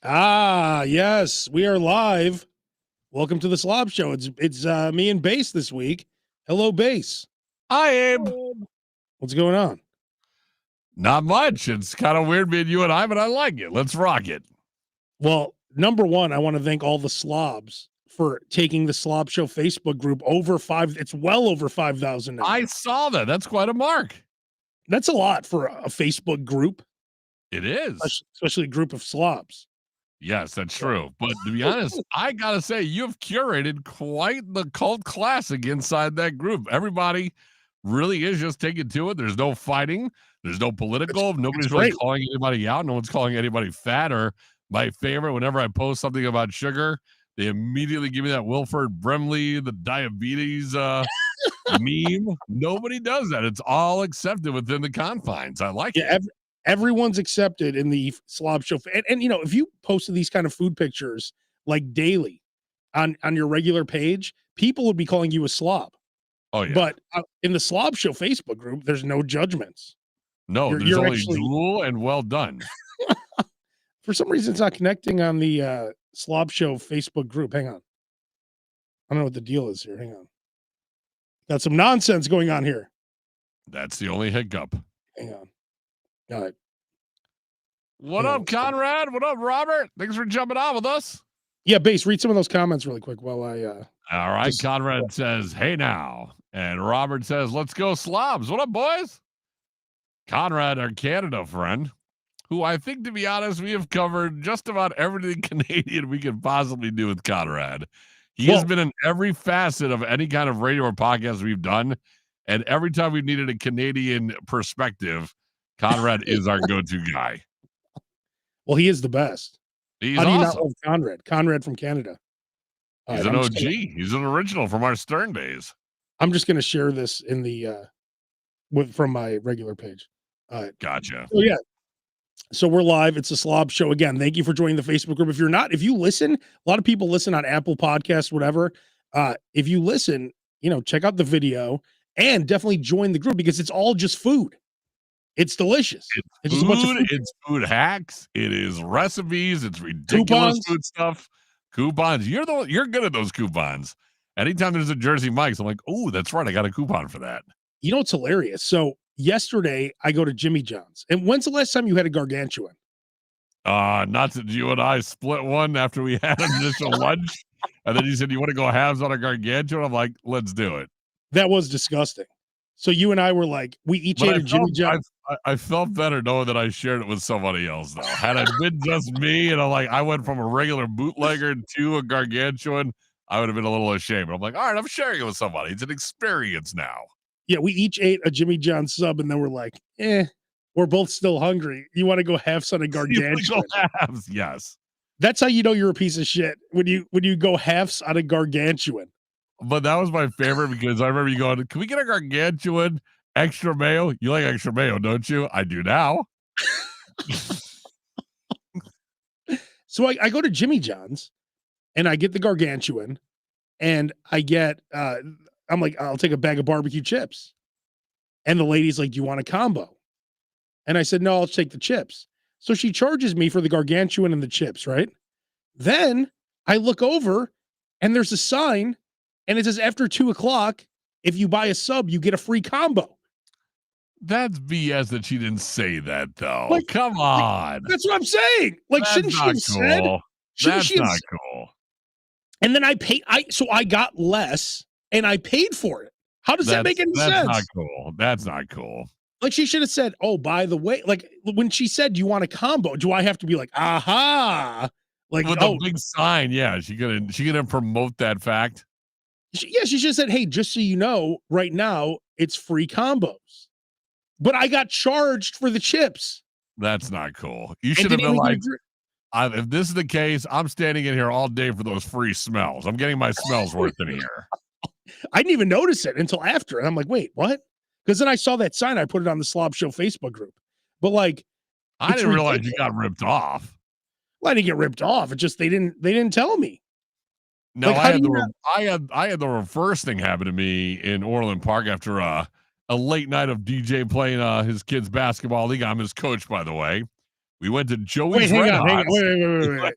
Ah, yes, we are live. Welcome to the SLOB Show. It's me and Bass this week. Hello, Bass. Hi, Abe. What's going on? Not much. It's kind of weird being you and I, but I like it. Let's rock it. Well, number one, I want to thank all the slobs for taking the SLOB Show Facebook group over five. It's well over 5,000 now. I saw that. That's quite a mark. That's a lot for a Facebook group. It is. Especially a group of slobs. Yes, that's true. But to be honest, I got to say, you've curated quite the cult classic inside that group. Everybody really is just taking to it. There's no fighting. There's no political. Nobody's really calling anybody out. No one's calling anybody fat. Or my favorite, whenever I post something about sugar, they immediately give me that Wilford Brimley, the diabetes meme. Nobody does that. It's all accepted within the confines. I like it. Everyone's accepted in the SLOB Show. And you know, if you posted these kind of food pictures like daily on your regular page, people would be calling you a slob. Oh, yeah. But in the SLOB Show Facebook group, there's no judgments. No, there's only drool and well done. For some reason, it's not connecting on the SLOB Show Facebook group. Hang on. I don't know what the deal is here. Hang on. Got some nonsense going on here. That's the only hiccup. Hang on. All right. What up, Conrad? What up, Robert? Thanks for jumping on with us. Yeah, Bass, read some of those comments really quick while I all right. Conrad says, hey now. And Robert says, let's go slobs. What up, boys? Conrad, our Canada friend, who I think, to be honest, we have covered just about everything Canadian we could possibly do with Conrad. He has been in every facet of any kind of radio or podcast we've done. And every time we've needed a Canadian perspective, Conrad is our go-to guy. Well, he is the best. He's How do you awesome. not love Conrad? Conrad from Canada. He's an OG. He's an original from our Stern days. I'm just going to share this in the from my regular page. Gotcha. So yeah. So we're live. It's a SLOB Show again. Thank you for joining the Facebook group. If you listen, a lot of people listen on Apple Podcasts, whatever. If you listen, check out the video and definitely join the group because it's all just food. It's delicious. It's food, just a bunch of food. It's food hacks. It is recipes. It's ridiculous food stuff. Coupons. You're good at those coupons. Anytime there's a Jersey Mike's, I'm like, oh, that's right. I got a coupon for that. You know, it's hilarious. So yesterday I go to Jimmy John's. And when's the last time you had a gargantuan? Not that you and I split one after we had an initial lunch. And then you said, you want to go halves on a gargantuan? I'm like, let's do it. That was disgusting. So you and I were like, we each ate a Jimmy John's. I felt better knowing that I shared it with somebody else, though. Had it been just me, and I went from a regular bootlegger to a gargantuan, I would have been a little ashamed. But I'm like, all right, I'm sharing it with somebody. It's an experience now. Yeah, we each ate a Jimmy John's sub, and then we're like, we're both still hungry. You want to go halves on a gargantuan? Halves, yes. That's how you know you're a piece of shit when you go halves on a gargantuan. But that was my favorite because I remember you going, can we get a gargantuan? Extra mayo? You like extra mayo, don't you? I do now. So I go to Jimmy John's and I get the gargantuan and I get, I'm like, I'll take a bag of barbecue chips. And the lady's like, do you want a combo? And I said, no, I'll take the chips. So she charges me for the gargantuan and the chips, right? Then I look over and there's a sign and it says after 2:00, if you buy a sub, you get a free combo. That's BS that she didn't say that, though. Like, come on. That's what I'm saying. Like, that's shouldn't she have said? That's not cool. And then I got less and I paid for it. How does that make any sense? That's not cool. That's not cool. Like, she should have said, oh, by the way, like when she said, do you want a combo? Do I have to be like, aha? Like, with a big sign. Yeah. She gonna promote that fact. She should have said, hey, just so you know, right now it's free combos. But I got charged for the chips. That's not cool. You should have been like, if this is the case, I'm standing in here all day for those free smells. I'm getting my smells worth in here. I didn't even notice it until after. And I'm like, wait, what? Because then I saw that sign. I put it on the SLOB Show Facebook group. But like, I didn't realize you got ripped off. Well, I didn't get ripped off. It just they didn't tell me. No, like, I had the reverse thing happen to me in Orland Park after a late night of DJ playing his kids' basketball league. I'm his coach, by the way. We went to Wait, Joey's hang Red on, hang on. Hots.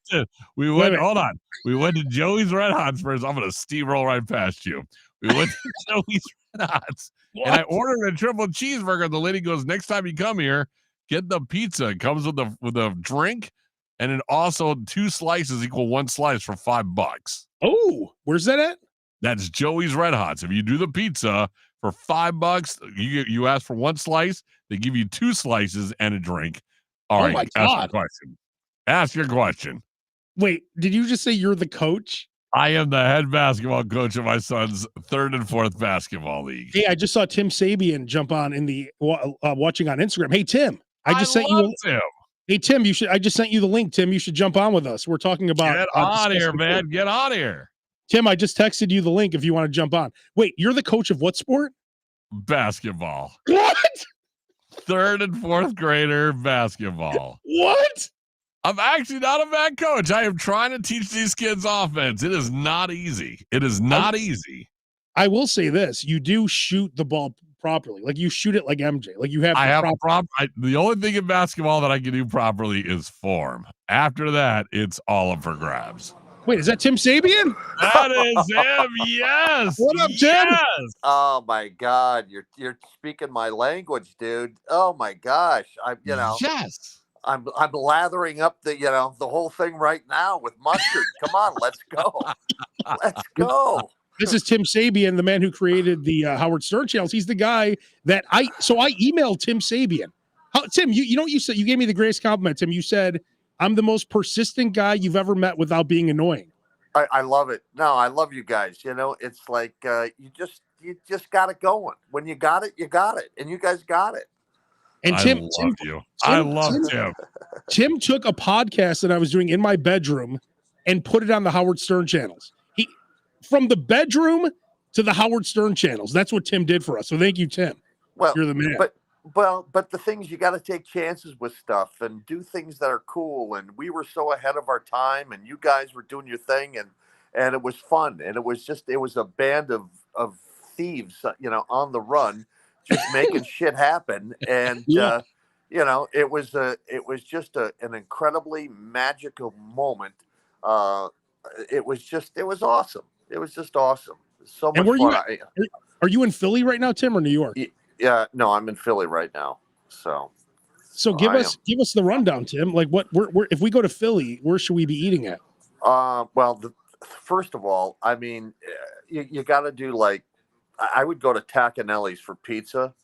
Wait, wait. Hold on. We went to Joey's Red Hots first. I'm going to steamroll right past you. We went to Joey's Red Hots, and I ordered a triple cheeseburger. The lady goes, next time you come here, get the pizza. It comes with a drink, and then also 2 slices equal 1 slice for $5. Oh, where's that at? That's Joey's Red Hots. If you do the pizza for $5, you ask for 1 slice, they give you 2 slices and a drink. All right, my ask your God. question. Ask your question. Wait, did you just say you're the coach? I am the head basketball coach of my son's 3rd and 4th basketball league. Hey, I just saw Tim Sabean jump on in the watching on Instagram. Hey, Tim, I just sent you. Tim. Hey, Tim, you should. I just sent you the link. Tim, you should jump on with us. We're talking about. Get on here, man. Get on here. Tim, I just texted you the link if you want to jump on. Wait, you're the coach of what sport? Basketball. What? 3rd and 4th grader basketball. What? I'm actually not a bad coach. I am trying to teach these kids offense. It is not easy. It is not easy. I will say this: you do shoot the ball properly. Like you shoot it like MJ. Like you have. The only thing in basketball that I can do properly is form. After that, it's all up for grabs. Wait, is that Tim Sabean? That is him. Yes. What up, Tim? Yes. Oh my God, you're speaking my language, dude. Oh my gosh, Yes. I'm lathering up the the whole thing right now with mustard. Come on, let's go. Let's go. This is Tim Sabean, the man who created the Howard Stern channels. He's the guy that I emailed Tim Sabean. Tim, you know what you said? You gave me the greatest compliment, Tim. You said, I'm the most persistent guy you've ever met without being annoying. I love it. No, I love you guys. It's like you just got it going. When you got it, and you guys got it. And Tim, I love Tim. Tim took a podcast that I was doing in my bedroom and put it on the Howard Stern channels. He from the bedroom to the Howard Stern channels. That's what Tim did for us. So thank you, Tim. Well, you're the man. But the things, you got to take chances with stuff and do things that are cool. And we were so ahead of our time, and you guys were doing your thing, and it was fun. And it was a band of thieves, on the run, just making shit happen. And it was just an incredibly magical moment. It was awesome. It was just awesome. So much fun. Are you in Philly right now, Tim, or New York? Yeah, no, I'm in Philly right now. So give us the rundown, Tim. Like if we go to Philly, where should we be eating at? First of all, I mean, you got to do I would go to Tacanelli's for pizza,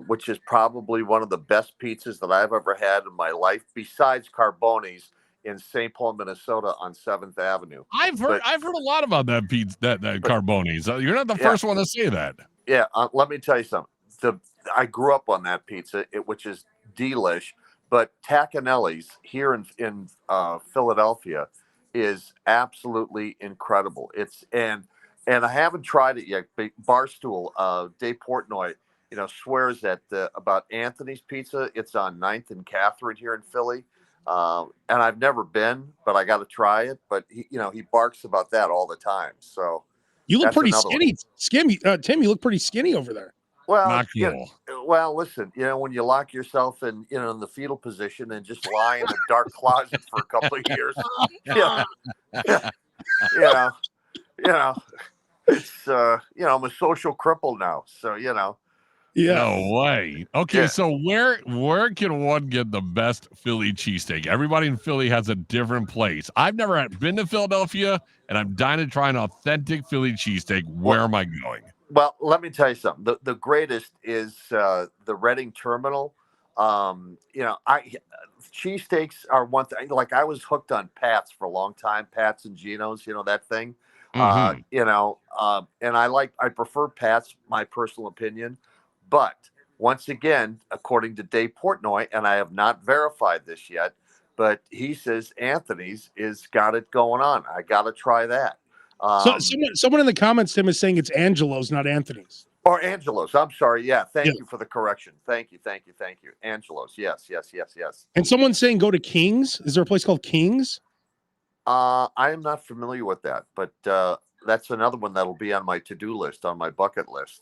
which is probably one of the best pizzas that I've ever had in my life, besides Carboni's in St. Paul, Minnesota on 7th Avenue. I've heard a lot about that pizza, that Carboni's. You're not the first one to say that. Yeah, let me tell you something. I grew up on that pizza, which is delish, but Tacanelli's here in Philadelphia is absolutely incredible. And I haven't tried it yet. But Barstool, Dave Portnoy, swears that about Anthony's Pizza. It's on 9th and Catherine here in Philly. And I've never been, but I got to try it. But he barks about that all the time. So you look pretty skinny, Tim. You look pretty skinny over there. Well, not cool. Well, listen, when you lock yourself in the fetal position and just lie in a dark closet for a couple of years, it's I'm a social cripple now, so Yeah. No way. Okay, so where can one get the best Philly cheesesteak? Everybody in Philly has a different place. I've never been to Philadelphia, and I'm dying to try an authentic Philly cheesesteak. Where am I going? Well, let me tell you something. The greatest is the Reading Terminal. Cheesesteaks are one thing. Like, I was hooked on Pat's for a long time. Pat's and Geno's, that thing. Mm-hmm. And I prefer Pat's, my personal opinion. But once again, according to Dave Portnoy, and I have not verified this yet, but he says Anthony's is got it going on. I got to try that. So someone in the comments, Tim, is saying it's Angelo's, not Anthony's. Or Angelo's. I'm sorry. Yeah. Thank you for the correction. Thank you. Angelo's. Yes. And someone's saying go to King's. Is there a place called King's? I am not familiar with that, but that's another one that'll be on my to-do list, on my bucket list.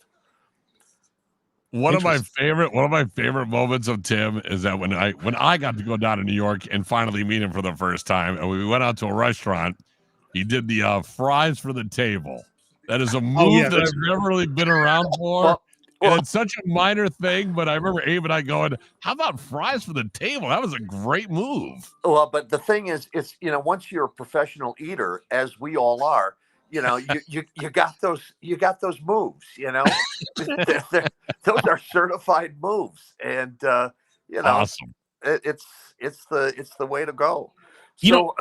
One of my favorite moments of Tim is that when I got to go down to New York and finally meet him for the first time, and we went out to a restaurant, he did the fries for the table. That is a move that I've never really been around for. And it's such a minor thing, but I remember Abe and I going, "How about fries for the table? That was a great move." Well, but the thing is, it's once you're a professional eater, as we all are, you got those moves. Those are certified moves, and awesome. It's the way to go. Go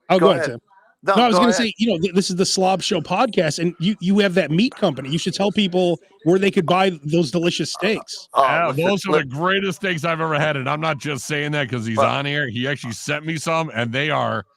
ahead, Tim. No, I was going to say, this is the Slob Show podcast, and you have that meat company. You should tell people where they could buy those delicious steaks. Those are the greatest steaks I've ever had, and I'm not just saying that because he's on here. He actually sent me some, and they are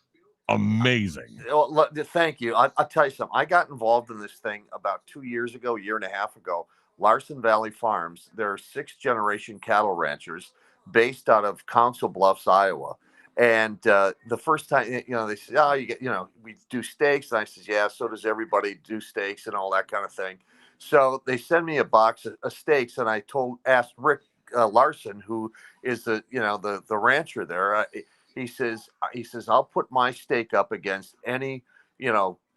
amazing. Well, thank you. I'll tell you something. I got involved in this thing about 2 years ago, a year and a half ago. Larson Valley Farms. They're 6th-generation cattle ranchers based out of Council Bluffs, Iowa. And the first time, they said, "Oh, we do steaks." And I said, "Yeah, so does everybody do steaks and all that kind of thing." So they send me a box of steaks, and I asked Rick Larson, who is the rancher there. He says, "I'll put my steak up against any,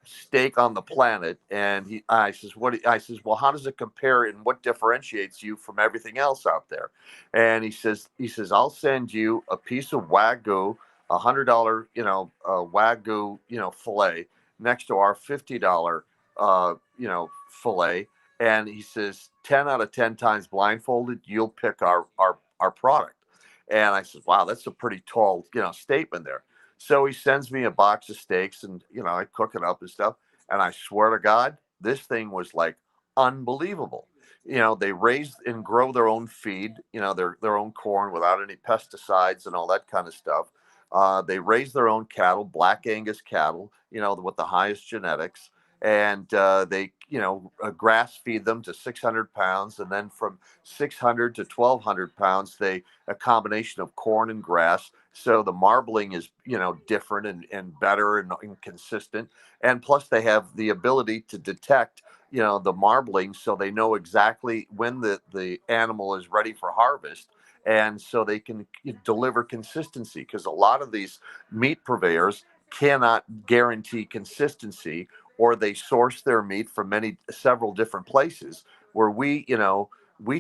steak on the planet." And I says, "Well, how does it compare, and what differentiates you from everything else out there?" And he says, "I'll send you a piece of Wagyu, $100, Wagyu, fillet next to our $50, fillet." And he says, 10 out of 10 times blindfolded, you'll pick our product. And I said, "Wow, that's a pretty tall, statement there." So he sends me a box of steaks, and I cook it up and stuff. And I swear to God, this thing was like unbelievable. They raise and grow their own feed, their own corn without any pesticides and all that kind of stuff. They raise their own cattle, Black Angus cattle, with the highest genetics. And they, grass feed them to 600 pounds. And then from 600 to 1,200 pounds, a combination of corn and grass. So the marbling is, different and better and consistent. And plus they have the ability to detect, the marbling, so they know exactly when the animal is ready for harvest. And so they can deliver consistency, because a lot of these meat purveyors cannot guarantee consistency, or they source their meat from several different places, where we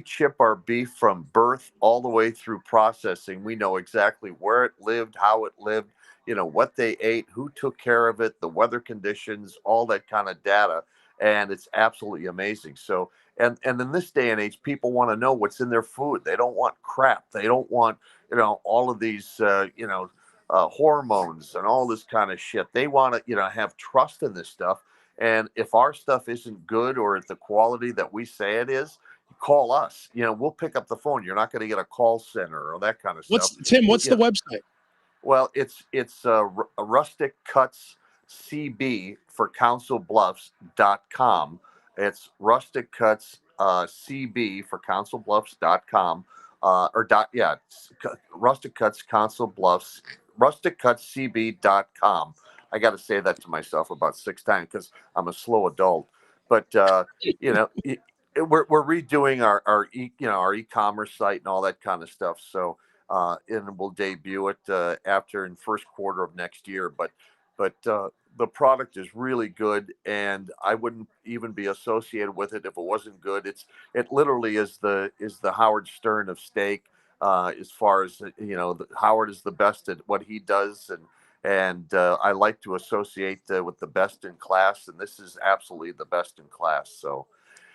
chip our beef from birth all the way through processing. We know exactly where it lived, how it lived, what they ate, who took care of it, the weather conditions, all that kind of data. And it's absolutely amazing. So, and in this day and age, people want to know what's in their food. They don't want crap. They don't want, all of these, hormones and all this kind of shit. They want to, have trust in this stuff. And if our stuff isn't good or at the quality that we say it is, call us. We'll pick up the phone. You're not going to get a call center or that kind of stuff. Tim, what's the website? Well, it's Rustic Cuts CB for councilbluffs.com. It's Rustic Cuts CB for councilbluffs.com. Rustic Cuts Council Bluffs, rusticcutscb.com. I got to say that to myself about 6 times because I'm a slow adult. But we're redoing our e-commerce site and all that kind of stuff. So and we'll debut it after in first quarter of next year. But the product is really good, and I wouldn't even be associated with it if it wasn't good. It literally is the Howard Stern of steak. As far as Howard is the best at what he does, and I like to associate with the best in class, and this is absolutely the best in class. So,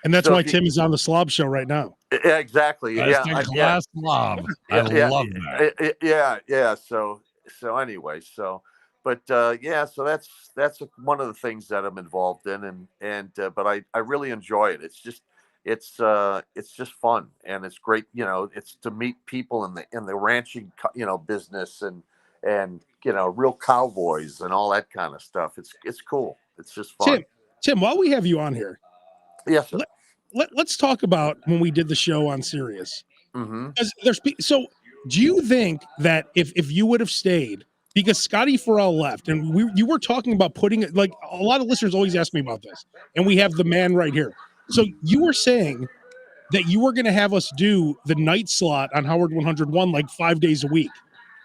and that's why Tim is on the Slob Show right now. Yeah, exactly. Best in class Slob. I love that. Yeah. So anyway, but so that's one of the things that I'm involved in, but I really enjoy it. It's just fun, and it's great. It's to meet people in the ranching business and real cowboys and all that kind of stuff. It's cool. It's just fun. Tim, while we have you on here, yes, sir. Let's talk about when we did the show on Sirius. Mm-hmm. So do you think that if you would have stayed, because Scotty Farrell left, and you were talking about putting it, like a lot of listeners always ask me about this, and we have the man right here. So you were saying that you were going to have us do the night slot on Howard 101 like 5 days a week.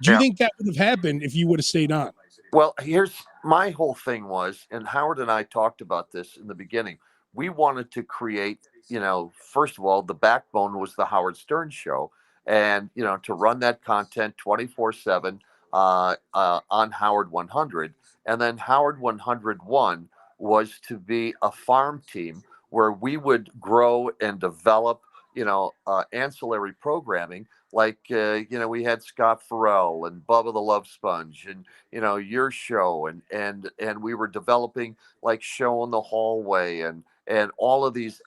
Do you think that would have happened if you would have stayed on? Well, here's my whole thing was, and Howard and I talked about this in the beginning. We wanted to create, first of all, the backbone was the Howard Stern show, and to run that content 24/7 on Howard 100, and then Howard 101 was to be a farm team where we would grow and develop, ancillary programming. Like, we had Scott Farrell and Bubba the Love Sponge and your show, and we were developing like Show in the Hallway and all of these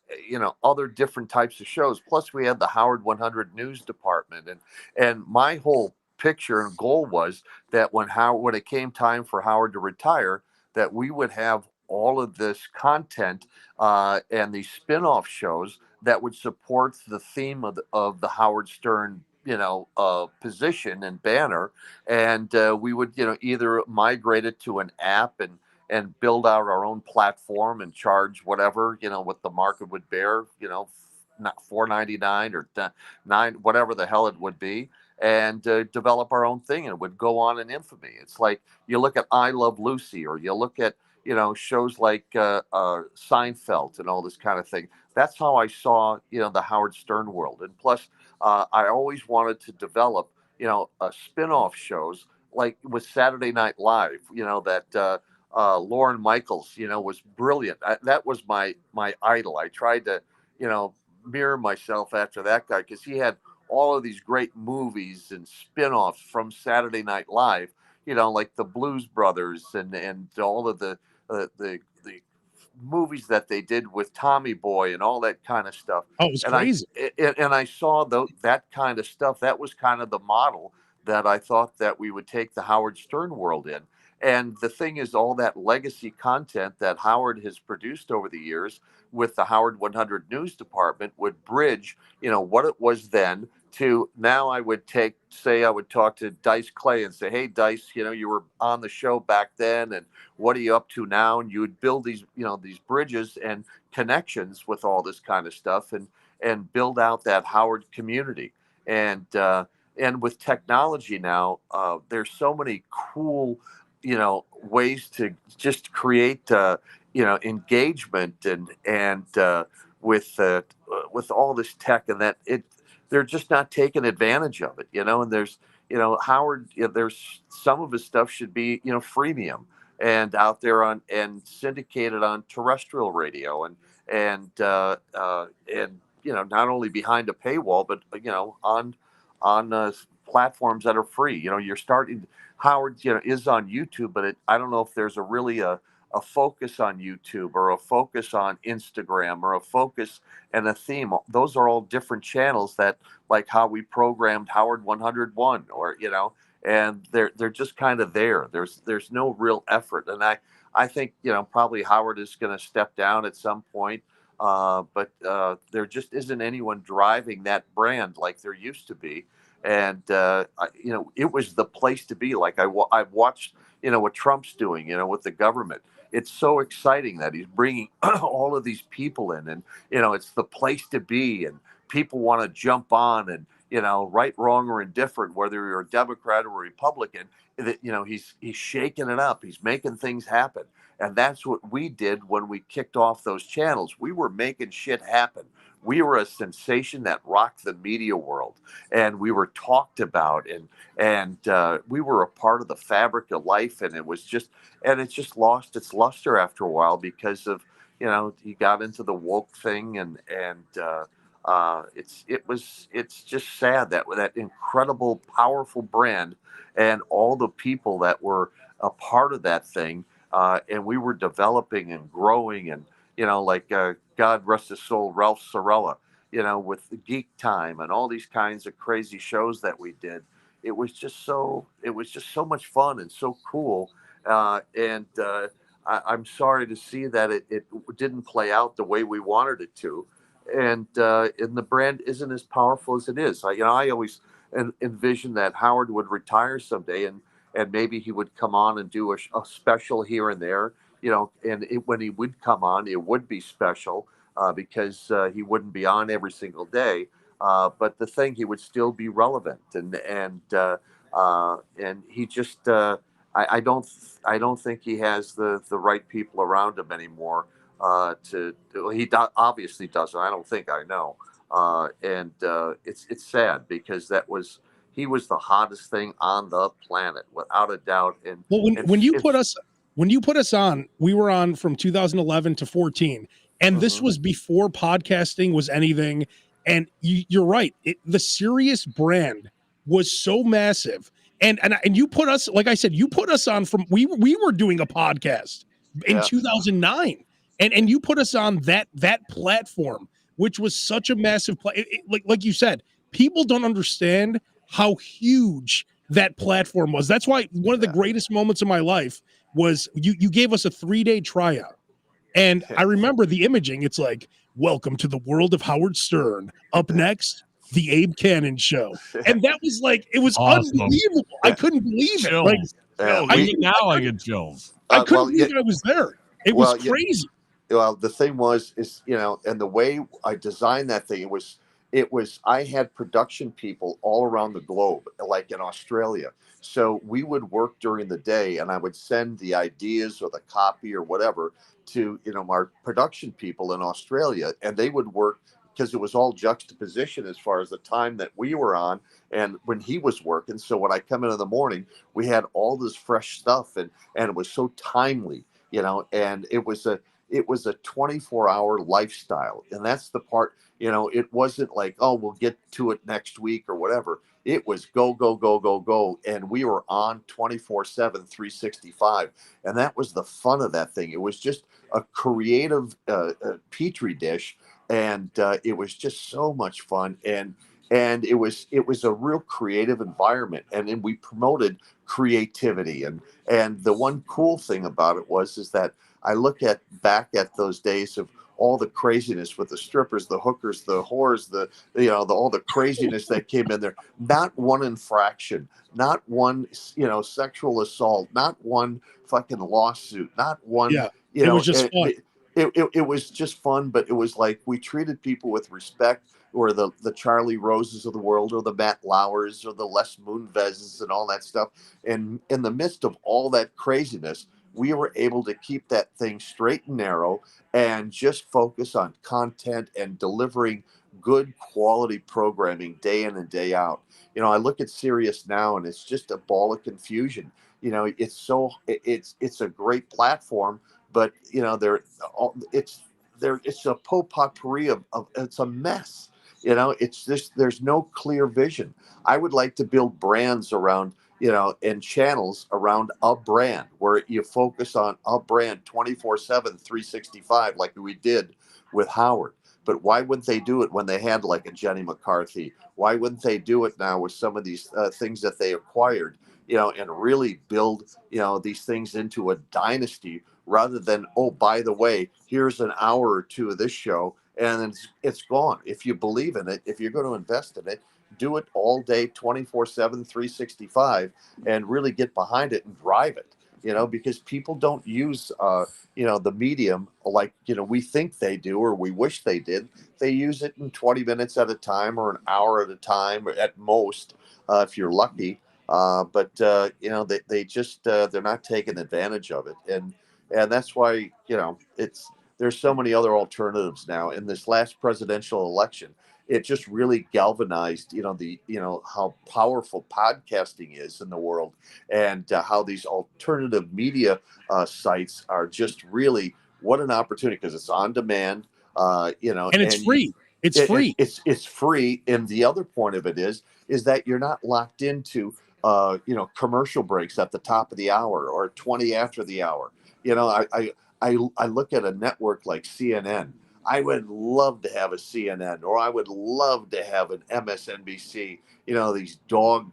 other different types of shows. Plus we had the Howard 100 news department, and my whole picture and goal was that when it came time for Howard to retire, that we would have all of this content and these spin-off shows that would support the theme of the Howard Stern position and banner, and we would either migrate it to an app and build out our own platform and charge whatever what the market would bear, not $4.99 or $9, whatever the hell it would be, and develop our own thing, and it would go on in infamy. It's like you look at I Love Lucy, or you look at shows like Seinfeld and all this kind of thing. That's how I saw the Howard Stern world. And plus I always wanted to develop spin-off shows like with Saturday Night Live, that Lorne Michaels was brilliant. That was my idol. I tried to mirror myself after that guy, because he had all of these great movies and spin-offs from Saturday Night Live, like the Blues Brothers and all of the movies that they did with Tommy Boy and all that kind of stuff. Oh, it was and crazy. I saw that kind of stuff. That was kind of the model that I thought that we would take the Howard Stern world in. And the thing is, all that legacy content that Howard has produced over the years with the Howard 100 news department would bridge, what it was then to now. I would talk to Dice Clay and say, hey, Dice, you were on the show back then, and what are you up to now? And you would build these, these bridges and connections with all this kind of stuff, and build out that Howard community. And with technology now, there's so many cool, ways to just create, engagement and with all this tech, and that they're just not taking advantage of it, and there's, Howard, there's some of his stuff should be, freemium and out there and syndicated on terrestrial radio, and not only behind a paywall, but on platforms that are free. You're starting. Howard is on YouTube, but I don't know if there's a focus on YouTube or a focus on Instagram or a focus and a theme. Those are all different channels that, like how we programmed Howard 101, or and they're just kind of there. There's no real effort, and I think probably Howard is going to step down at some point, but there just isn't anyone driving that brand like there used to be. And it was the place to be. Like I've watched what Trump's doing with the government. It's so exciting that he's bringing all of these people in, and it's the place to be, and people want to jump on, and right, wrong, or indifferent, whether you're a Democrat or a Republican, that he's shaking it up, he's making things happen. And that's what we did when we kicked off those channels. We were making shit happen. We were a sensation that rocked the media world, and we were talked about, and we were a part of the fabric of life. And it's just lost its luster after a while, because of he got into the woke thing, and it's just sad that that incredible, powerful brand and all the people that were a part of that thing, and we were developing and growing, and like God rest his soul, Ralph Sorella, with the Geek Time and all these kinds of crazy shows that we did. It was just so much fun and so cool. I'm sorry to see that it didn't play out the way we wanted it to, and the brand isn't as powerful as it is. I always envisioned that Howard would retire someday, and maybe he would come on and do a special here and there, and when he would come on, it would be special. because he wouldn't be on every single day. But the thing, he would still be relevant, and he just I don't think he has the right people around him anymore. Obviously doesn't. I don't think, I know. And it's sad because he was the hottest thing on the planet without a doubt. And Well, and when you it's, put us on, we were on from 2011 to 14, and this was before podcasting was anything. And you're right, the Sirius brand was so massive, and you put us, like I said, you put us on from we were doing a podcast in yeah, 2009, and you put us on that platform, which was such a massive like you said, people don't understand how huge that platform was. That's why one of the greatest moments of my life was you gave us a 3-day tryout. And I remember the imaging. It's like, welcome to the world of Howard Stern. Up next, the Abe Kanan show. And that was like, it was Awesome. unbelievable. I couldn't believe it. Like, Chills. Even now I get chills. I couldn't believe I was there. It was crazy. Well, the thing is, and the way I designed that thing, I had production people all around the globe, like in Australia. So we would work during the day, and I would send the ideas or the copy or whatever to, our production people in Australia, and they would work, because it was all juxtaposition as far as the time that we were on and when he was working. So when I come in the morning, we had all this fresh stuff, and it was so timely, and it was a 24-hour lifestyle. And that's the part, it wasn't like, oh, we'll get to it next week or whatever. It was go, go, go, go, go. And we were on 24/7, 365. And that was the fun of that thing. It was just a creative petri dish. And it was just so much fun. And it was a real creative environment. And then we promoted creativity. And the one cool thing about it is that I look back at those days of all the craziness with the strippers, the hookers, the whores, all the craziness that came in there. Not one infraction, not one, sexual assault, not one fucking lawsuit, not one. Yeah, it was just fun. It was just fun, but it was like we treated people with respect, or the Charlie Roses of the world, or the Matt Lauers, or the Les Moonveses, and all that stuff. And in the midst of all that craziness, we were able to keep that thing straight and narrow and just focus on content and delivering good quality programming day in and day out. I look at Sirius now, and it's just a ball of confusion. It's a great platform, but it's a potpourri of it's a mess. It's just, there's no clear vision. I would like to build brands around, and channels around a brand, where you focus on a brand 24/7, 365, like we did with Howard. But why wouldn't they do it when they had like a Jenny McCarthy? Why wouldn't they do it now with some of these things that they acquired, and really build, these things into a dynasty, rather than, oh, by the way, here's an hour or two of this show, and then it's gone. If you believe in it, if you're going to invest in it, do it all day, 24/7, 365, and really get behind it and drive it, because people don't use, the medium like, we think they do, or we wish they did. They use it in 20 minutes at a time, or an hour at a time, or at most, if you're lucky. But they just, they're not taking advantage of it. And that's why, there's so many other alternatives now. In this last presidential election, it just really galvanized, how powerful podcasting is in the world, and how these alternative media sites are just really, what an opportunity, because it's on demand, and it's free. It's free. It's free. And the other point of it is that you're not locked into, commercial breaks at the top of the hour or 20 after the hour. I look at a network like CNN. I would love to have a CNN, or I would love to have an MSNBC, these dog,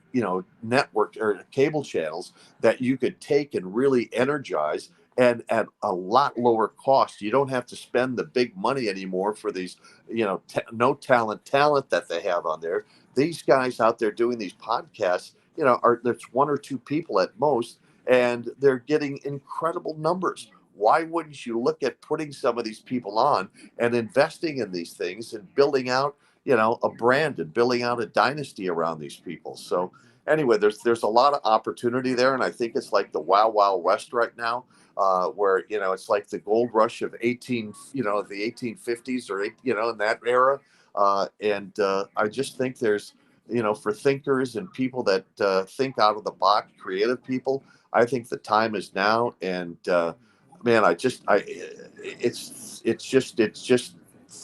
network or cable channels that you could take and really energize, and at a lot lower cost. You don't have to spend the big money anymore for these, no talent that they have on there. These guys out there doing these podcasts, there's one or two people at most, and they're getting incredible numbers. why wouldn't you look at putting some of these people on and investing in these things and building out, a brand and building out a dynasty around these people? So anyway, there's a lot of opportunity there, and I think it's like the Wild Wild West right now, where it's like the gold rush of the 1850s or in that era, and I just think there's for thinkers and people that think out of the box, creative people, I think the time is now. And man, it's just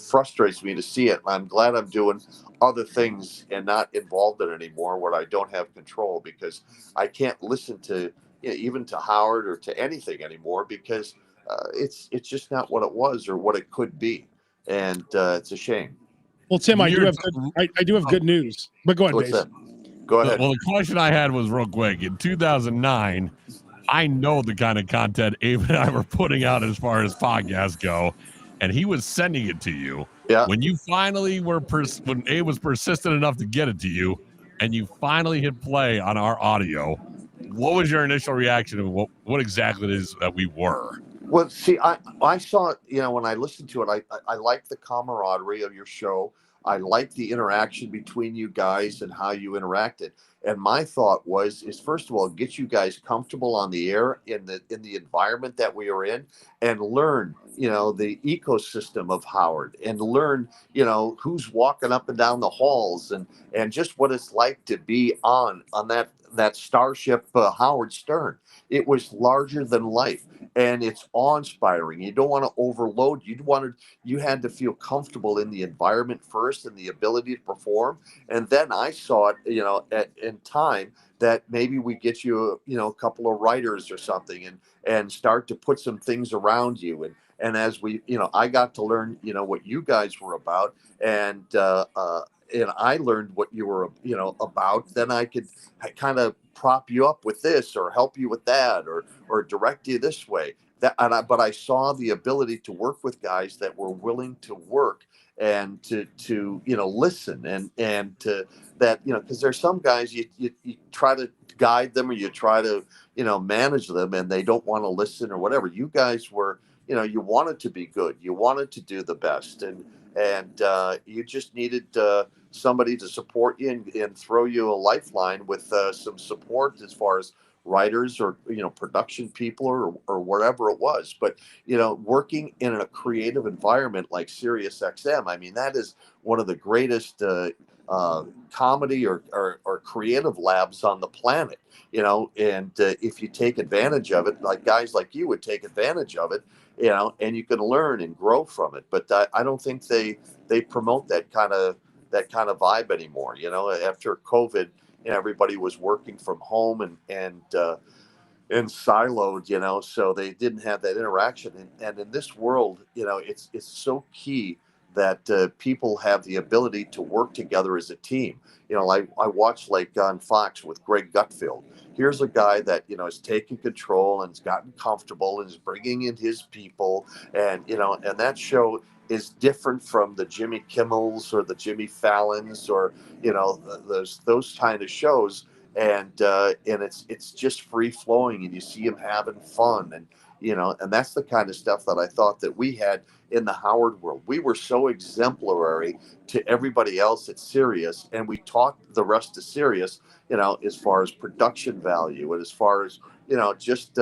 frustrates me to see it. I'm glad I'm doing other things and not involved in it anymore where I don't have control, because I can't listen to even to Howard or to anything anymore, because it's just not what it was or what it could be, and it's a shame. Well, Tim, I do have good news, but go ahead, What's Base. that? Go ahead. Well, the question I had was real quick. In 2009, I know the kind of content Abe and I were putting out as far as podcasts go, and he was sending it to you. Yeah. When you finally when Abe was persistent enough to get it to you, and you finally hit play on our audio, what was your initial reaction of what exactly it is that we were? Well, see, I saw it, when I listened to it, I like the camaraderie of your show. I like the interaction between you guys and how you interacted. And my thought is first of all, get you guys comfortable on the air in the environment that we are in, and learn, the ecosystem of Howard, and learn, who's walking up and down the halls, and just what it's like to be on that starship, Howard Stern. It was larger than life, and it's awe-inspiring. You don't want to overload. You had to feel comfortable in the environment first, and the ability to perform. And then I saw it, in time, that maybe we get you, a couple of writers or something, and start to put some things around you. And as we, I got to learn, what you guys were about, and I learned what you were, about. Then I could kind of prop you up with this, or help you with that, or direct you this way. But I saw the ability to work with guys that were willing to work, and to listen, and to that, because there's some guys you try to guide them, or you try to manage them, and they don't want to listen or whatever. You guys were, you wanted to be good, you wanted to do the best, and you just needed somebody to support you, and throw you a lifeline with some support as far as writers, or production people, or whatever it was. But working in a creative environment like Sirius XM, I mean, that is one of the greatest comedy or creative labs on the planet. And if you take advantage of it, like guys like you would take advantage of it, and you can learn and grow from it. But I don't think they promote that kind of vibe anymore. After COVID, everybody was working from home, and siloed, so they didn't have that interaction. And in this world, it's so key that people have the ability to work together as a team. Like I watched, like on Fox with Greg Gutfeld. Here's a guy that has taken control and has gotten comfortable and is bringing in his people, and and that show is different from the Jimmy Kimmels or the Jimmy Fallons, or those kind of shows. And it's just free flowing, and you see him having fun, and that's the kind of stuff that I thought that we had in the Howard world. We were so exemplary to everybody else at Sirius, and we taught the rest of Sirius, as far as production value, and as far as just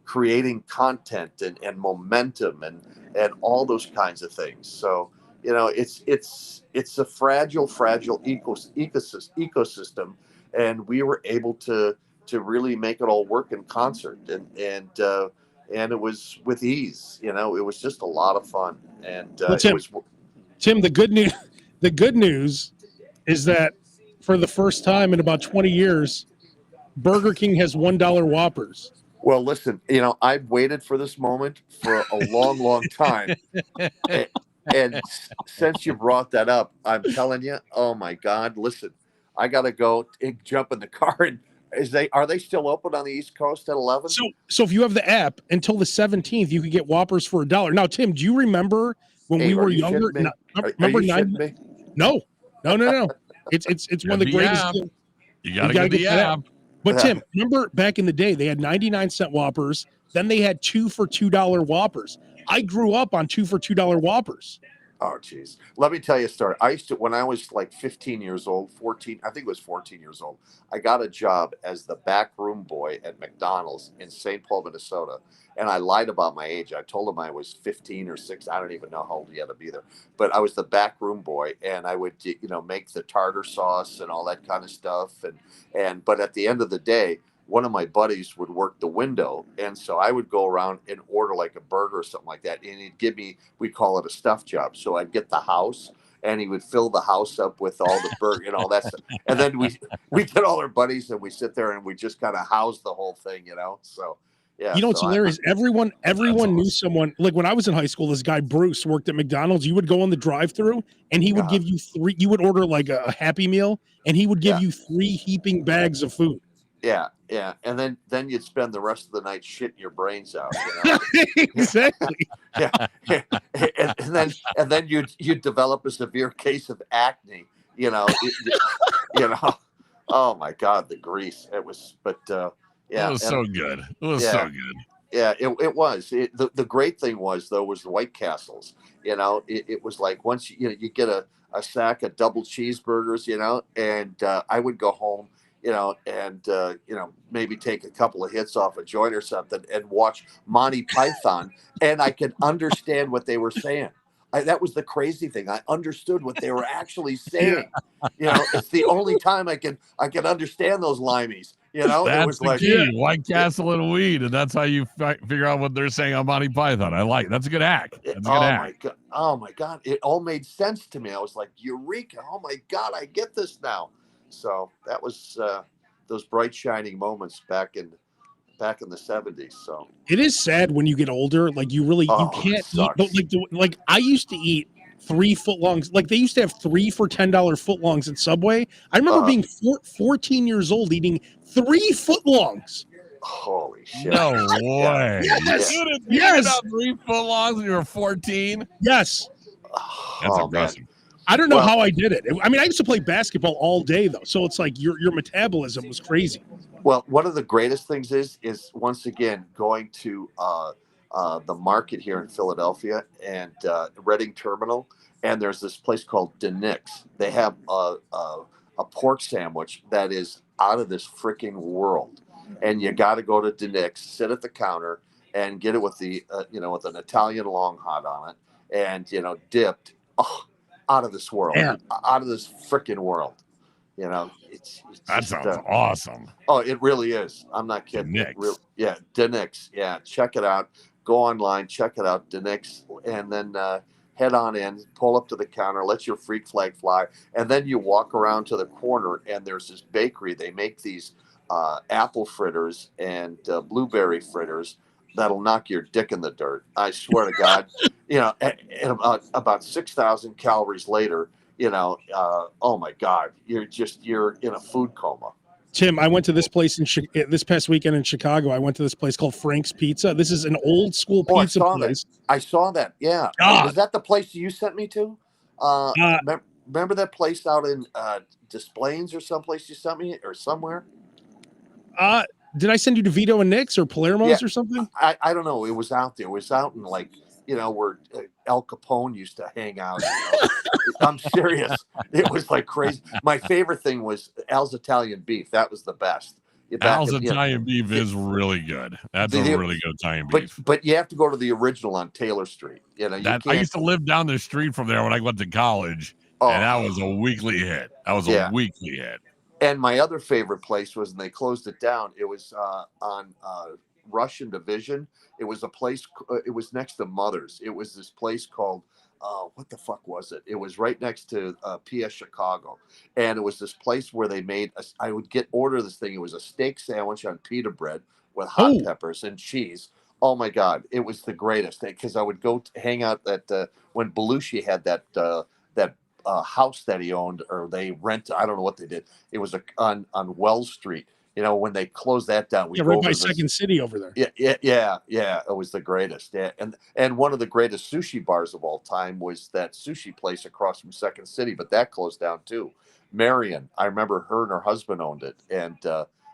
creating content, and momentum, and all those kinds of things. So it's a fragile ecosystem, and we were able to really make it all work in concert, and it was with ease. It was just a lot of fun. And Tim, the good news is that for the first time in about 20 years, Burger King has $1 Whoppers. Well, listen, I've waited for this moment for a long, long time. And since you brought that up, I'm telling you, oh my God, listen, I got to go jump in the car. And are they still open on the East Coast at 11? So if you have the app until the 17th, you can get Whoppers for $1. Now, Tim, do you remember when we were younger? Remember 90? No. It's one of the greatest. You gotta get the app. But Tim, remember back in the day, they had 99-cent Whoppers, Then they had 2 for $2 Whoppers. I grew up on 2 for $2 Whoppers. Oh, geez. Let me tell you a story. I used to, when I was like 15 years old, 14, I think it was 14 years old, I got a job as the back room boy at McDonald's in St. Paul, Minnesota. And I lied about my age. I told him I was 15 or 6. I don't even know how old he had to be there. But I was the back room boy, and I would, make the tartar sauce and all that kind of stuff. But at the end of the day, one of my buddies would work the window. And so I would go around and order like a burger or something like that. And he'd give me, we call it a stuff job. So I'd get the house, and he would fill the house up with all the burger and all that stuff. And then we get all our buddies, and we sit there and we just kind of house the whole thing, So yeah. It's hilarious. Everyone knew someone. Like when I was in high school, this guy Bruce worked at McDonald's. You would go on the drive-through, and he would give you 3. You would order like a Happy Meal, and he would give you 3 heaping bags of food. Yeah, yeah, and then you'd spend the rest of the night shitting your brains out. Exactly. Yeah, and then you'd develop a severe case of acne. Oh my God, the grease! It was, but yeah, it was so good. It was so good. Yeah, it was. The great thing was the White Castles. It was like once you get a sack of double cheeseburgers, and I would go home, and maybe take a couple of hits off a joint or something and watch Monty Python, and I could understand what they were saying. That was the crazy thing. I understood what they were actually saying. It's the only time I can understand those limeys. That's it was the key. White Castle and weed, and that's how you figure out what they're saying on Monty Python. I like that's a good hack. That's a good hack. My God! It all made sense to me. I was like, "Eureka! Oh my God! I get this now." So that was those bright shining moments back in the 70s. So it is sad when you get older. Like you can't eat. But like I used to eat 3 footlongs. Like they used to have 3 for $10 footlongs at Subway. I remember being 14 years old eating 3 footlongs. Holy shit! No way! Yes, You did about 3 footlongs when you were 14. Yes, that's impressive. Man. I don't know how I did it. I mean, I used to play basketball all day though, so it's like your metabolism was crazy. Well, one of the greatest things is once again going to the market here in Philadelphia and Reading Terminal, and there's this place called DeNick's. They have a pork sandwich that is out of this freaking world, and you got to go to DeNick's, sit at the counter, and get it with the with an Italian long hot on it, and dipped. Oh, out of this world, out of this freaking world. That sounds awesome. Oh, it really is. I'm not kidding. DeNick's. Yeah, check it out. Go online, check it out, DeNick's, and then head on in, pull up to the counter, let your freak flag fly, and then you walk around to the corner, and there's this bakery. They make these apple fritters and blueberry fritters that'll knock your dick in the dirt. I swear to God. And about 6,000 calories later, oh my God, you're in a food coma. Tim, I went to this place this past weekend in Chicago. I went to this place called Frank's Pizza. This is an old school pizza place. I saw that. Yeah. Was that the place you sent me to? Remember that place out in Des Plaines or someplace you sent me, or somewhere? Did I send you to Vito and Nick's or Palermo's or something? I don't know. It was out there. It was out in like, where Al Capone used to hang out. I'm serious. It was like crazy. My favorite thing was Al's Italian beef. That was the best. Al's Italian beef is really good. That's a really good Italian beef. But you have to go to the original on Taylor Street. I used to live down the street from there when I went to college, and that was a weekly hit. A weekly hit. And my other favorite place was, and they closed it down. It was on Russian Division. It was a place. It was next to Mother's. It was this place called. What the fuck was it? It was right next to PS Chicago, and it was this place where they made. I would order this thing. It was a steak sandwich on pita bread with hot peppers and cheese. Oh my God, it was the greatest thing, because I would go hang out at when Belushi had that house that he owned, or they rented. I don't know what they did. It was on Wells Street. When they closed that down, we right by Second City over there. Yeah. It was the greatest. Yeah, and one of the greatest sushi bars of all time was that sushi place across from Second City, but that closed down too. Marion, I remember her and her husband owned it, and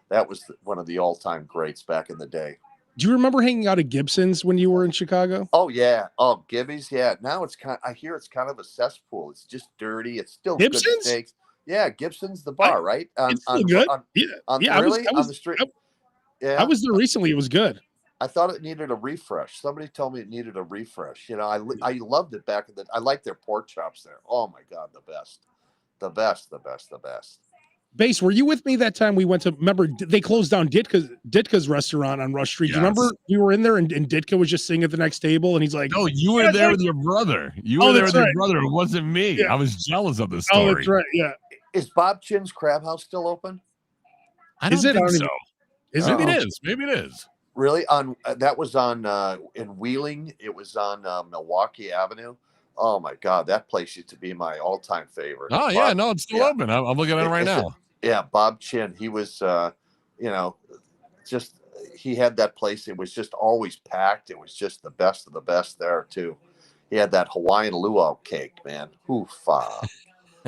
that was one of the all-time greats back in the day. Do you remember hanging out at Gibson's when you were in Chicago? Oh yeah. Oh, Gibby's. Yeah. Now I hear it's kind of a cesspool. It's just dirty. It's still Gibson's? good steaks. Yeah, Gibson's the bar, right? It's still good. Yeah. Really? On the street. I was there recently. It was good. I thought it needed a refresh. Somebody told me it needed a refresh. You know, I loved it back in the. I like their pork chops there. Oh my god, the best. Base, were you with me that time we went to? Remember they closed down Ditka's restaurant on Rush Street. Yes. Do you remember we were in there and Ditka was just sitting at the next table and he's like, "No, you were there with your brother. You were there with your brother. It wasn't me. Yeah. I was jealous of the story." Oh, that's right. Yeah. Is Bob Chin's Crab House still open? I don't think so. Maybe it is. Maybe it is. Really? On that was on in Wheeling. It was on Milwaukee Avenue. Oh my god, that place used to be my all-time favorite. Oh yeah, no, it's still open. I'm looking at it right now. Yeah, Bob Chin. He was, just he had that place. It was just always packed. It was just the best of the best there too. He had that Hawaiian luau cake, man. Oofa.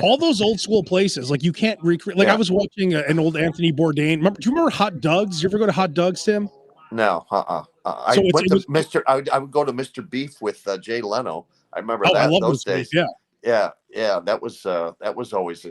All those old school places, like you can't recreate. Like I was watching an old Anthony Bourdain. Do you remember Hot Doug's? You ever go to Hot Doug's, Tim? No, I went to Mr. I would go to Mr. Beef with Jay Leno. I remember that. I love those days. Yeah. That was always,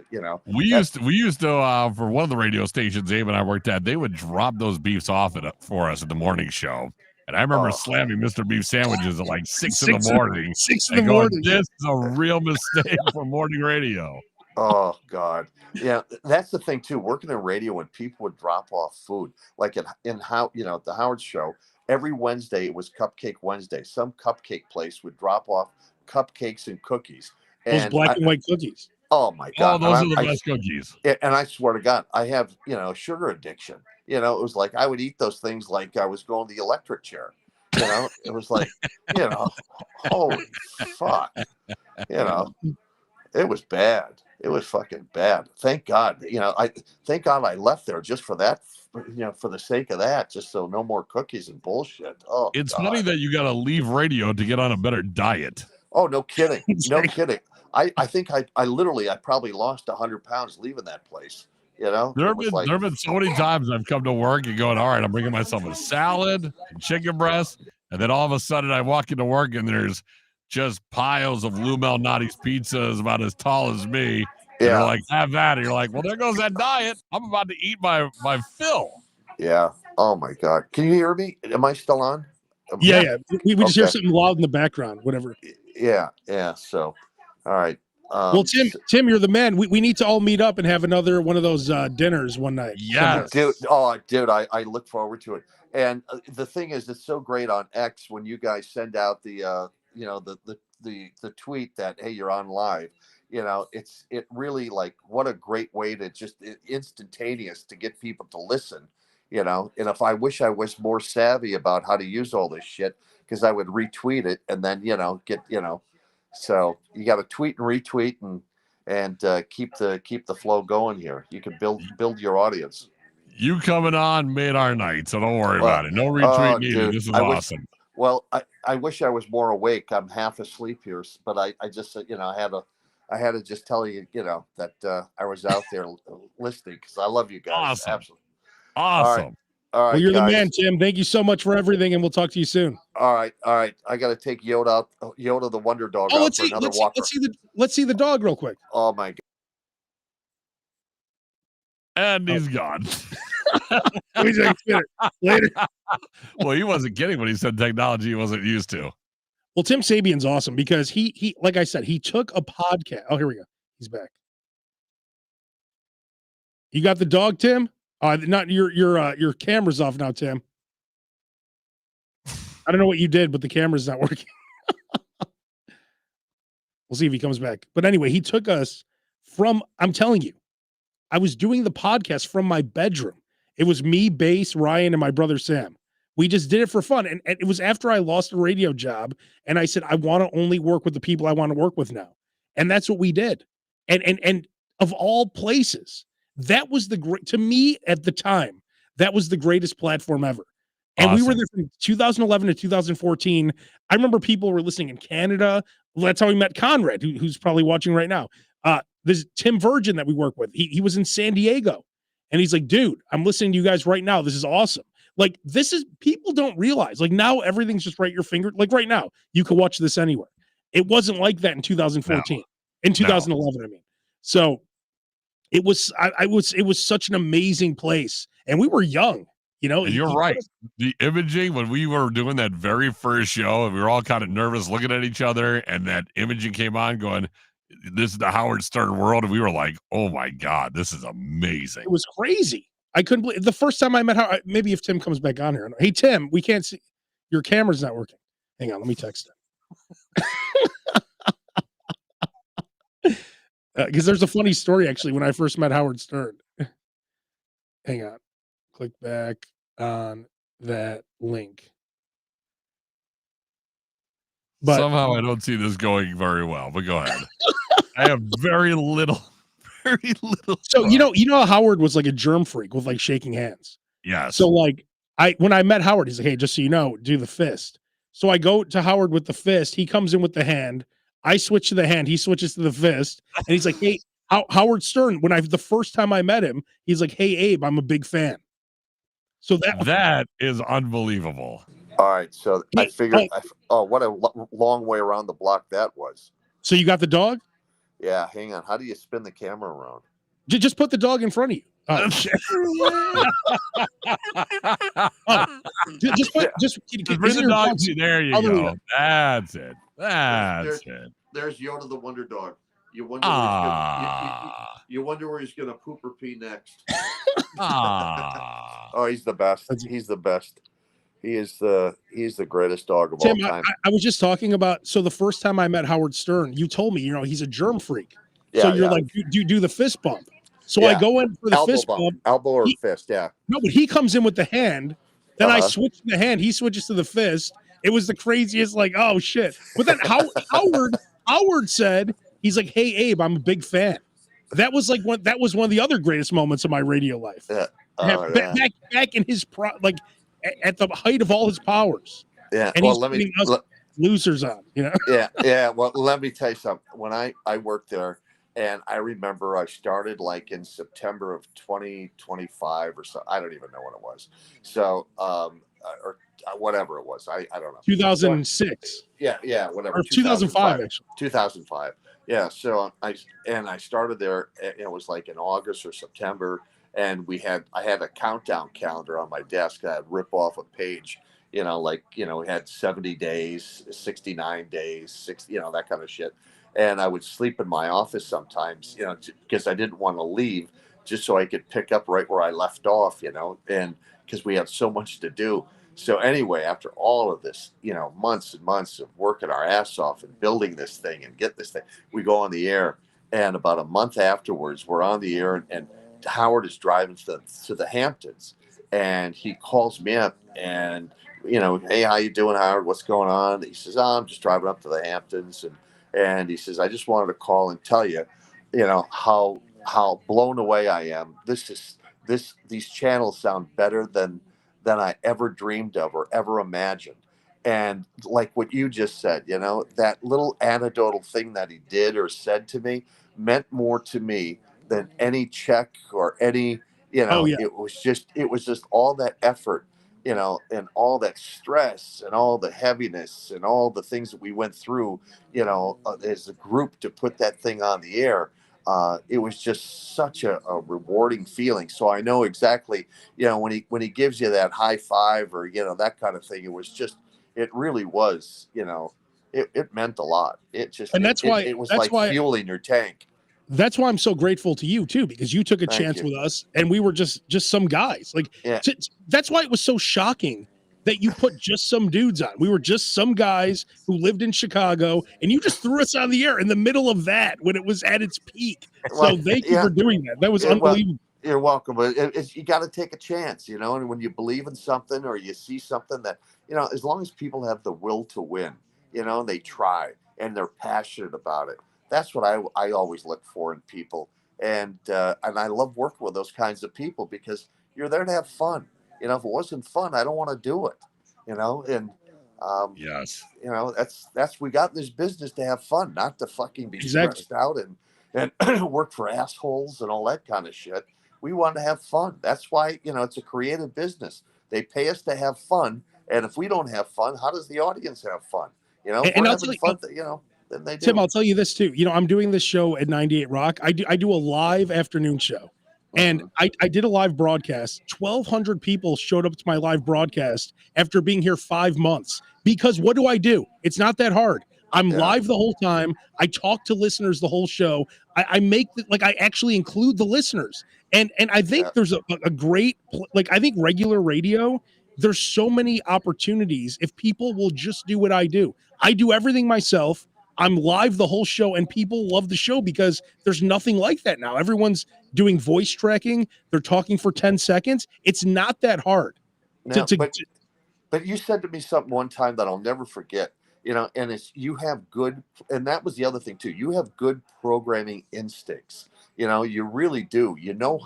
We used to for one of the radio stations Abe and I worked at, they would drop those beefs off for us at the morning show. And I remember slamming Mr. Beef sandwiches at like 6 in the morning. 6 in the morning. This is a real mistake for morning radio. Oh God. Yeah. That's the thing too. Working in radio when people would drop off food, like the Howard show, every Wednesday, it was Cupcake Wednesday. Some cupcake place would drop off cupcakes and cookies. Those black and white cookies. Oh my God. Oh, those are the best cookies. And I swear to God, I have, sugar addiction. It was like I would eat those things like I was going to the electric chair. It was like, holy fuck. It was bad. It was fucking bad. Thank God. Thank God I left there just for that, for the sake of that, just so no more cookies and bullshit. Oh, it's God. funny that you got to leave radio to get on a better diet. Oh, no kidding. No kidding. I think I probably lost 100 pounds leaving that place. There have been so many times I've come to work and going, all right, I'm bringing myself a salad, chicken breast, and then all of a sudden I walk into work and there's just piles of Lou Malnati's pizzas about as tall as me. Yeah. You're like, have that. And you're like, well, there goes that diet. I'm about to eat my fill. Yeah. Oh my God. Can you hear me? Am I still on? Yeah. We just hear something loud in the background, whatever. Yeah. So, all right. Well, Tim, you're the man. We need to all meet up and have another one of those dinners one night. Yeah, dude. Oh, dude, I look forward to it. And the thing is, it's so great on X when you guys send out the the tweet that, hey, you're on live. It really, like, what a great way to just instantaneous to get people to listen. And if I wish I was more savvy about how to use all this shit, because I would retweet it and then So you got to tweet and retweet and keep the flow going here. You can build your audience. You coming on made our night, so don't worry about it. No retweet needed. This is awesome. I wish I was more awake. I'm half asleep here, but I just I had to just tell you that I was out there listening because I love you guys. Awesome. Absolutely. Awesome. All right, well, you're guys. the man, Tim. Thank you so much for everything, and we'll talk to you soon. All right. I got to take Yoda the Wonder Dog out for another walk. Let's see the dog real quick. Oh my God. And he's gone. Later. Well, he wasn't kidding when he said technology he wasn't used to. Well, Tim Sabean's awesome because he like I said, he took a podcast. Oh, here we go. He's back. You got the dog, Tim? Not your camera's off now, Tim. I don't know what you did, but the camera's not working. We'll see if he comes back. But anyway, he took us from, I'm telling you, I was doing the podcast from my bedroom. It was me, Bass, Ryan, and my brother Sam. We just did it for fun. And it was after I lost a radio job. And I said, I want to only work with the people I want to work with now. And that's what we did. And of all places, that was to me at the time, that was the greatest platform ever. And awesome. We were there from 2011 to 2014. I remember people were listening in Canada. That's how we met Conrad, who's probably watching right now. There's Tim Virgin that we work with. He was in San Diego. And he's like, dude, I'm listening to you guys right now. This is awesome. Like this is people don't realize. Like now everything's just right at your finger. Like right now, you can watch this anywhere. It wasn't like that in 2014. In 2011, I mean. So it was it was such an amazing place. And we were young, you know. And you're right. The imaging when we were doing that very first show, and we were all kind of nervous looking at each other, and that imaging came on going, this is the Howard Stern world. And we were like, oh my God, this is amazing. It was crazy. I couldn't believe the first time I met Howard. Maybe if Tim comes back on here. Hey, Tim, we can't see. Your camera's not working. Hang on. Let me text him. Because there's a funny story, actually, when I first met Howard Stern. Hang on. Click back on that link. But somehow I don't see this going very well, but go ahead. I have very little. So you know how Howard was like a germ freak with like shaking hands. Yes. So like when I met Howard, he's like, hey, just so you know, do the fist. So I go to Howard with the fist. He comes in with the hand. I switch to the hand. He switches to the fist. And he's like, hey, Howard Stern, the first time I met him, he's like, hey, Abe, I'm a big fan. So that is unbelievable. All right. So I figured, what a long way around the block that was. So you got the dog? Yeah. Hang on. How do you spin the camera around? Just put the dog in front of you. Oh, shit. Just bring the dog. There you go. That's it. There's Yoda the Wonder Dog. You wonder you wonder where he's gonna poop or pee next. Oh, he's the best. He's the best. He's the greatest dog of all time. I was just talking about. So the first time I met Howard Stern, you told me, he's a germ freak. Yeah, so you're like, you do the fist bump. So I go in for the fist bump. Elbow or fist, yeah. No, but he comes in with the hand. Then I switch the hand. He switches to the fist. It was the craziest, like, oh shit. But then Howard said, he's like, hey Abe, I'm a big fan. That was one of the other greatest moments of my radio life. Yeah. Back in his at the height of all his powers. Yeah. And he's putting us losers on, Yeah. Well, let me tell you something. When I worked there, and I remember I started like in September of 2025 or so. I don't even know when it was. So, or whatever it was. I don't know. 2006. Yeah, whatever. Or 2005 actually. 2005. Yeah. So I started there. It was like in August or September, and I had a countdown calendar on my desk. I'd rip off a page. We had 70 days, 69 days, 60, that kind of shit. And I would sleep in my office sometimes, because I didn't want to leave, just so I could pick up right where I left off, and because we had so much to do. So anyway, after all of this, months and months of working our ass off and building this thing and get this thing, we go on the air. And about a month afterwards, we're on the air, and Howard is driving to the Hamptons, and he calls me up and, hey, how you doing, Howard? What's going on? He says, I'm just driving up to the Hamptons. And he says, I just wanted to call and tell you, how blown away I am. These channels sound better than I ever dreamed of or ever imagined. And like what you just said, that little anecdotal thing that he did or said to me meant more to me than any check or any, it was just all that effort, and all that stress and all the heaviness and all the things that we went through, as a group to put that thing on the air. It was just such a rewarding feeling. So I know exactly, when he gives you that high five or, that kind of thing, it really was, it meant a lot. It just, and that's why it was like fueling your tank. That's why I'm so grateful to you too, because you took a chance with us, and we were just some guys. That's why it was so shocking that you put just some dudes on. We were just some guys who lived in Chicago, and you just threw us on the air in the middle of that when it was at its peak. So thank you for doing that. That was unbelievable. Well, you're welcome. But you got to take a chance, and when you believe in something or you see something that, as long as people have the will to win, they try and they're passionate about it. That's what I always look for in people. And I love working with those kinds of people because you're there to have fun. If it wasn't fun, I don't want to do it, and yes, we got in this business to have fun, not to fucking be stressed out and work for assholes and all that kind of shit. We want to have fun. That's why, it's a creative business. They pay us to have fun, and if we don't have fun, how does the audience have fun? You know, if And we're I'll having tell you, fun, you know, then they Tim, do. I'll tell you this too. You know, I'm doing this show at 98 Rock. I do a live afternoon show. And I did a live broadcast. 1,200 people showed up to my live broadcast after being here 5 months. Because what do? It's not that hard. I'm live the whole time. I talk to listeners the whole show. I make I actually include the listeners. And I think there's a great, like, I think regular radio, there's so many opportunities if people will just do what I do. I do everything myself. I'm live the whole show, and people love the show because there's nothing like that now. Everyone's doing voice tracking. They're talking for 10 seconds. It's not that hard. Now, but you said to me something one time that I'll never forget, you know, and it's you have good, and that was the other thing too. You have good programming instincts. You know, you really do. You know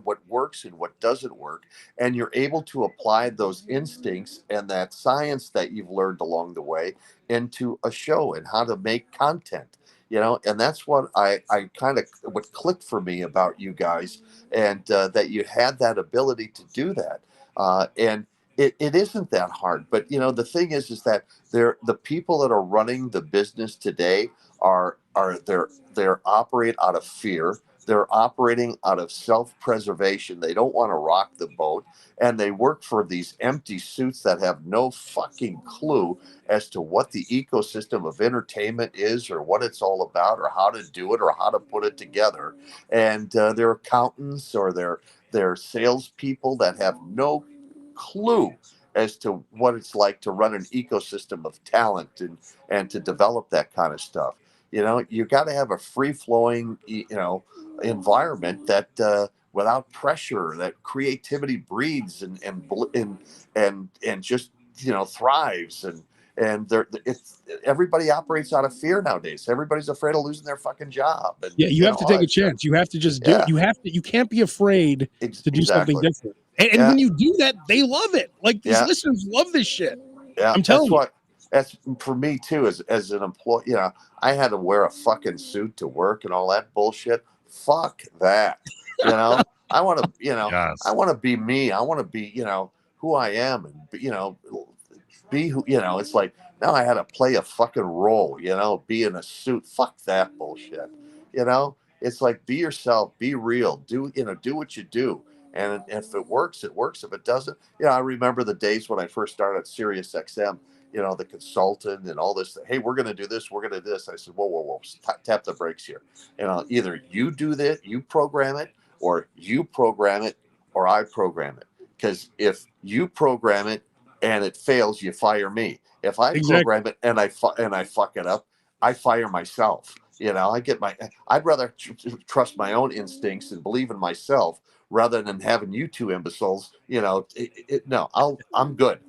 what works and what doesn't work, and you're able to apply those instincts and that science that you've learned along the way into a show and how to make content. You know, and that's what I kind of what clicked for me about you guys, and that you had that ability to do that, and it isn't that hard. But you know, the thing is that the people that are running the business today they're operate out of fear. They're operating out of self-preservation. They don't want to rock the boat, and they work for these empty suits that have no fucking clue as to what the ecosystem of entertainment is, or what it's all about, or how to do it, or how to put it together. And they're accountants, or they're salespeople that have no clue as to what it's like to run an ecosystem of talent and to develop that kind of stuff. You know, you got to have a free flowing, you know, environment that without pressure, that creativity breeds and just, you know, thrives. And it's everybody operates out of fear nowadays. Everybody's afraid of losing their fucking job. And, you have to take a chance. You have to just do it. You can't be afraid to do something different. And when you do that, they love it. Like, these listeners love this shit. Yeah, I'm telling you. That's for me too. As an employee, you know, I had to wear a fucking suit to work and all that bullshit. Fuck that. You know, I want to, you know, I want to be me. I want to be, you know, who I am, and you know, be who, you know. It's like now I had to play a fucking role. You know, be in a suit. Fuck that bullshit. You know, it's like, be yourself, be real, do what you do. And if it works, it works. If it doesn't, you know, I remember the days when I first started at Sirius XM, you know, the consultant and all this. Hey, we're going to do this. We're going to do this. I said, whoa, tap the brakes here. You know, either you do that, you program it, or you program it, or I program it. Because if you program it and it fails, you fire me. If I program it and I fuck it up, I fire myself. You know, I'd rather trust my own instincts and believe in myself rather than having you two imbeciles. You know, no, I'm good.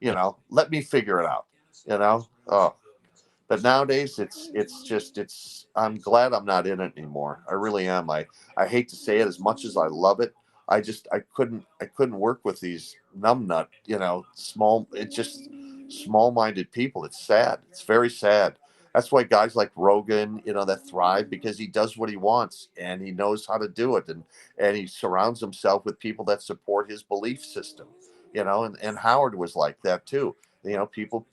You know, let me figure it out. You know, but nowadays I'm glad I'm not in it anymore. I really am. I hate to say it, as much as I love it. I couldn't work with these numbnut, you know, small-minded people. It's sad. It's very sad. That's why guys like Rogan, you know, that thrive, because he does what he wants and he knows how to do it, and he surrounds himself with people that support his belief system. You know, and Howard was like that too. You know, people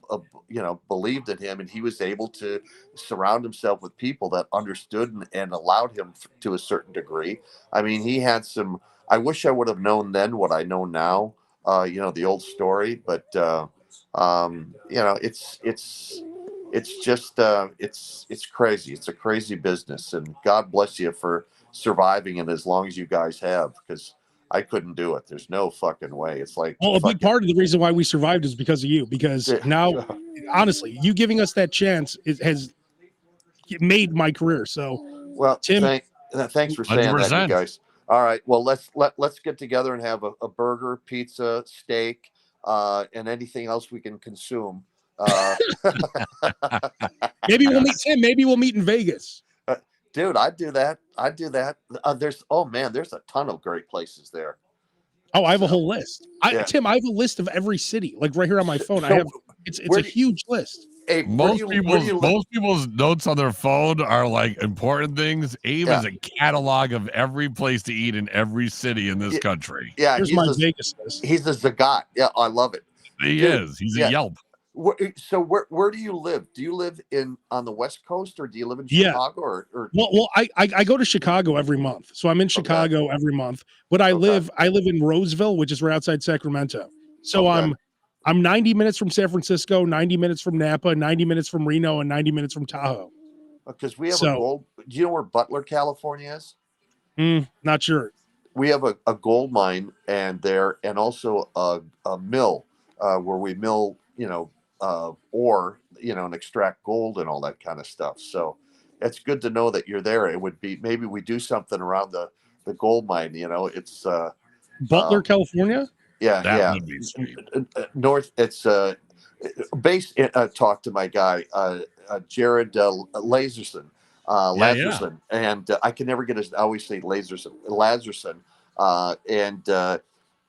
you know, believed in him, and he was able to surround himself with people that understood and allowed him to a certain degree. I mean, he had some. I wish I would have known then what I know now. You know, the old story, but you know, it's just it's crazy. It's a crazy business, and God bless you for surviving it as long as you guys have, because I couldn't do it. There's no fucking way. It's like, well, a big part of the reason why we survived is because of you. Because now, honestly, you giving us that chance has made my career. So, well, Tim, thanks for saying 100%. that, you guys. All right, well, let's get together and have a burger, pizza, steak, and anything else we can consume. Maybe we'll meet Tim. Maybe we'll meet in Vegas. Dude, I'd do that. There's a ton of great places there. Oh, I have a whole list. Tim, I have a list of every city, like right here on my phone. I have it's a huge list. Abe, where do you live? Most people's notes on their phone are like important things. Abe is a catalog of every place to eat in every city in this country. Yeah, here's my Vegas list. He's the Zagat. Yeah, I love it. He is. He's a Yelp. So where do you live? Do you live on the West Coast, or do you live in Chicago? Or well, I go to Chicago every month, so I'm in Chicago every month. But I live in Roseville, which is right outside Sacramento. So I'm 90 minutes from San Francisco, 90 minutes from Napa, 90 minutes from Reno, and 90 minutes from Tahoe. Because we have a gold. Do you know where Butler, California is? Not sure. We have a gold mine and also a mill where we mill, ore, and extract gold and all that kind of stuff. So it's good to know that you're there. It would be, maybe we do something around the gold mine. It's Butler, California. Yeah, would be sweet. North. It's based. Talk to my guy, Jared Lazerson. Lazerson, and I can never get his. I always say Lazerson, and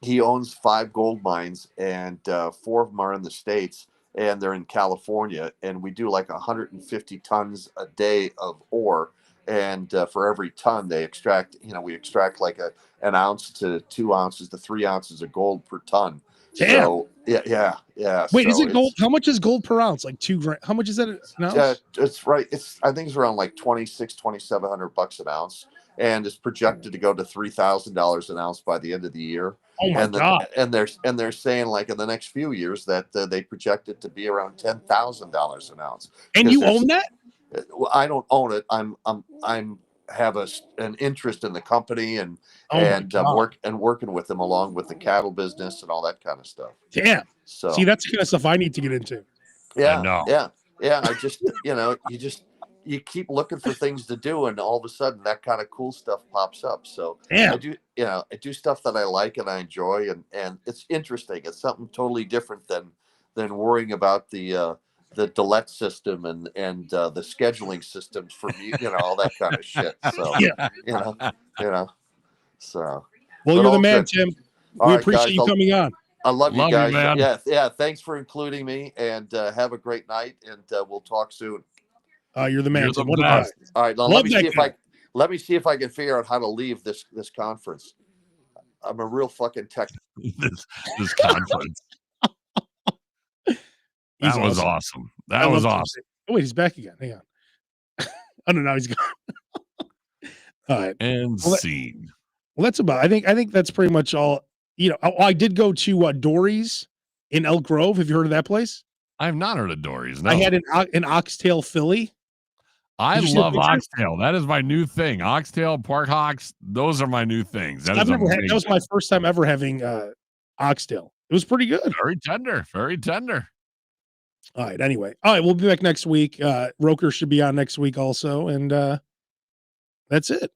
he owns 5 gold mines, and 4 of them are in the States, and they're in California, and we do like 150 tons a day of ore, and for every ton they extract, we extract like an ounce to 2 ounces to 3 ounces of gold per ton. Damn. So yeah. Wait, is it gold? How much is gold per ounce? Like 2 grand? How much is that an ounce? It's right. I think it's around like $2,700 an ounce, and it's projected to go to $3,000 an ounce by the end of the year. Oh my God! And they're saying like in the next few years that they project it to be around $10,000 an ounce. And you own that? I don't own it. I'm have an interest in the company and working with them along with the cattle business and all that kind of stuff. Damn. So see, that's the kind of stuff I need to get into. Yeah. I just you keep looking for things to do, and all of a sudden that kind of cool stuff pops up. So I do stuff that I like and I enjoy, and it's interesting. It's something totally different than worrying about the Dillette system and the scheduling systems for me, all that kind of shit. So so. Well, you're the man, good. Tim. We appreciate you coming on. I love you guys. You, man. Yeah. Thanks for including me, and have a great night, and we'll talk soon. You're the man. You're Tim. The best. All right. Now, let me see if I can figure out how to leave this conference. I'm a real fucking tech. this conference. That was awesome. That was awesome. Oh, wait, he's back again. Hang on. Oh no, now he's gone. All right. And scene. Well, that's about. I think that's pretty much all. I did go to Dory's in Elk Grove. Have you heard of that place? I have not heard of Dory's. No. I had an oxtail Philly. I love oxtail. That is my new thing. Oxtail, pork hocks. Those are my new things. That was my first time ever having oxtail. It was pretty good. Very tender. Very tender. All right. Anyway. All right. We'll be back next week. Roker should be on next week also. And that's it.